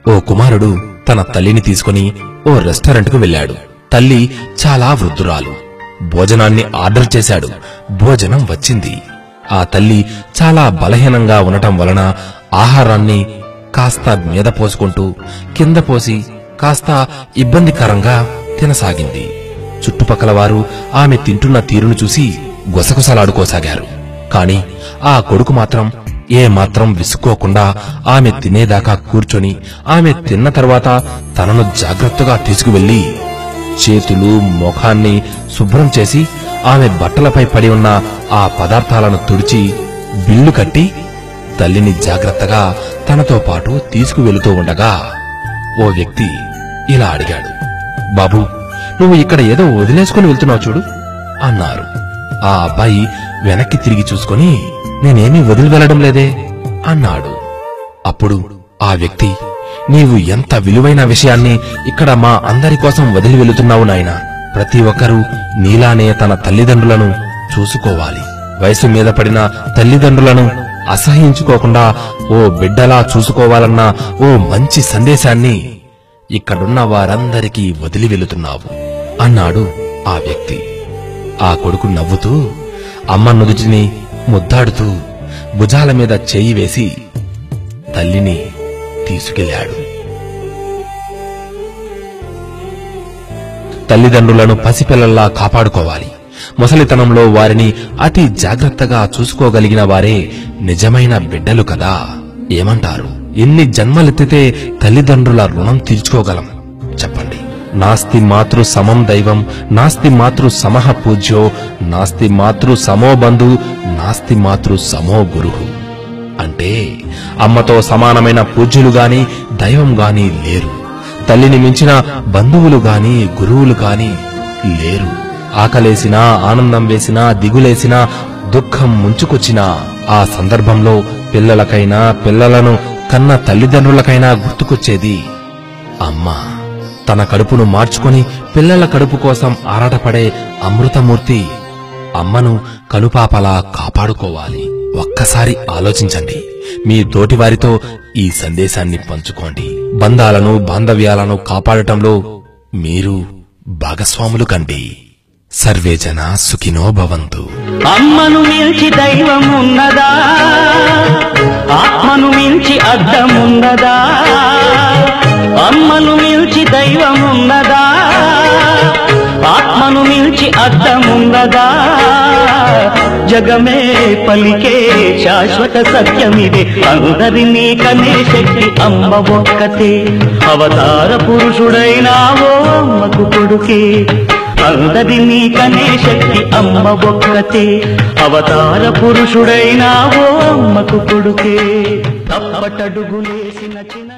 ఓ కుమారుడు తన తల్లిని తీసుకుని ఓ రెస్టారెంట్కు వెళ్ళాడు. తల్లి చాలా వృద్ధురాలు. భోజనాన్ని ఆర్డర్ చేశాడు. భోజనం వచ్చింది. ఆ తల్లి చాలా బలహీనంగా ఉండటం వలన ఆహారాన్ని కాస్త మీద పోసుకుంటూ కింద పోసి కాస్త ఇబ్బందికరంగా తినసాగింది. చుట్టుపక్కల వారు ఆమె తింటున్న తీరును చూసి గుసగుసలాడుకోసాగారు. కాని ఆ కొడుకు మాత్రం ఏమాత్రం విసుక్కోకుండా ఆమె తినేదాకా కూర్చొని ఆమె తిన్న తర్వాత తనను జాగ్రత్తగా తీసుకువెళ్లి చేతులు ముఖాన్ని శుభ్రం చేసి ఆమె బట్టలపై పడి ఉన్న ఆ పదార్థాలను తుడిచి బిల్లు కట్టి తల్లిని జాగ్రత్తగా తనతో పాటు తీసుకువెళుతూ ఉండగా ఓ వ్యక్తి ఇలా అడిగాడు, బాబూ, నువ్వు ఇక్కడ ఏదో వదిలేసుకుని వెళ్తున్నావు చూడు అన్నారు. ఆ అబ్బాయి వెనక్కి తిరిగి చూసుకుని, నేనేమీ వదిలి వెళ్లడం లేదే అన్నాడు. అప్పుడు ఆ వ్యక్తి, నీవు ఎంత విలువైన విషయాన్ని ఇక్కడ మా అందరి కోసం వదిలి వెళుతున్నావు నాయనా. ప్రతి ఒక్కరూ నీలానే తన తల్లిదండ్రులను చూసుకోవాలి. వయసు మీద పడిన తల్లిదండ్రులను అసహ్యించుకోకుండా ఓ బిడ్డలా చూసుకోవాలన్న ఓ మంచి సందేశాన్ని ఇక్కడున్న వారందరికీ వదిలి వెళుతున్నావు అన్నాడు ఆ వ్యక్తి. ఆ కొడుకు నవ్వుతూ అమ్మ నుదుటిని ముద్దాడుతూ భుజాల మీద చేయి వేసి తల్లిని తీసుకెళ్లాడు. తల్లిదండ్రులను పసిపిల్లల్లా కాపాడుకోవాలి. ముసలితనంలో వారిని అతి జాగ్రత్తగా చూసుకోగలిగిన వారే నిజమైన బిడ్డలు కదా. ఏమంటారు? ఎన్ని జన్మలెత్తితే తల్లిదండ్రుల రుణం తీర్చుకోగలం చెప్పండి? నాస్తి మాతృ సమం దైవం, నాస్తి మాతృ సమః పూజ్యో, నాస్తి మాతృ సమో బంధు, నాస్తి మాతృ సమో గురుః. అంటే అమ్మతో సమానమైన పూజ్యులు గాని దైవం గాని లేరు. తల్లిని మించిన బంధువులు గాని గురువులు గాని లేరు. ఆకలేసినా, ఆనందం వేసినా, దిగులేసినా, దుఃఖం ముంచుకొచ్చినా ఆ సందర్భంలో పిల్లలకైనా పిల్లలను కన్న తల్లిదండ్రులకైనా గుర్తుకొచ్చేది అమ్మ. తన కడుపును మార్చుకొని పిల్లల కడుపు కోసం ఆరాటపడే అమృతమూర్తి అమ్మను కనుపాపలా కాపాడుకోవాలి. ఒక్కసారి ఆలోచించండి. మీ తోటివారితో ఈ సందేశాన్ని పంచుకోండి. బంధాలను బాంధవ్యాలను కాపాడటంలో మీరు భాగస్వాములు కండి. సర్వే జనా సుఖినో భవంతు. అమ్మను మించి దైవం ఉన్నదా? ఆత్మను మించి అద్దమున్నదా? అమ్మను మించి దైవం ఉన్నదా? ఆత్మను మించి అద్దమున్నదా? జగమే పలికే శాశ్వత సత్యమిదే. అందరినీ కనే శక్తి అమ్మ ఒక్కతే. అవతార పురుషుడైనావో అమ్మకు కొడుకే. అందరినీ కనే శక్తి అమ్మ ఒక్కతే. అవతార పురుషుడైనావో అమ్మకు కొడుకే. తప్పటడుగులేసిన చిన్న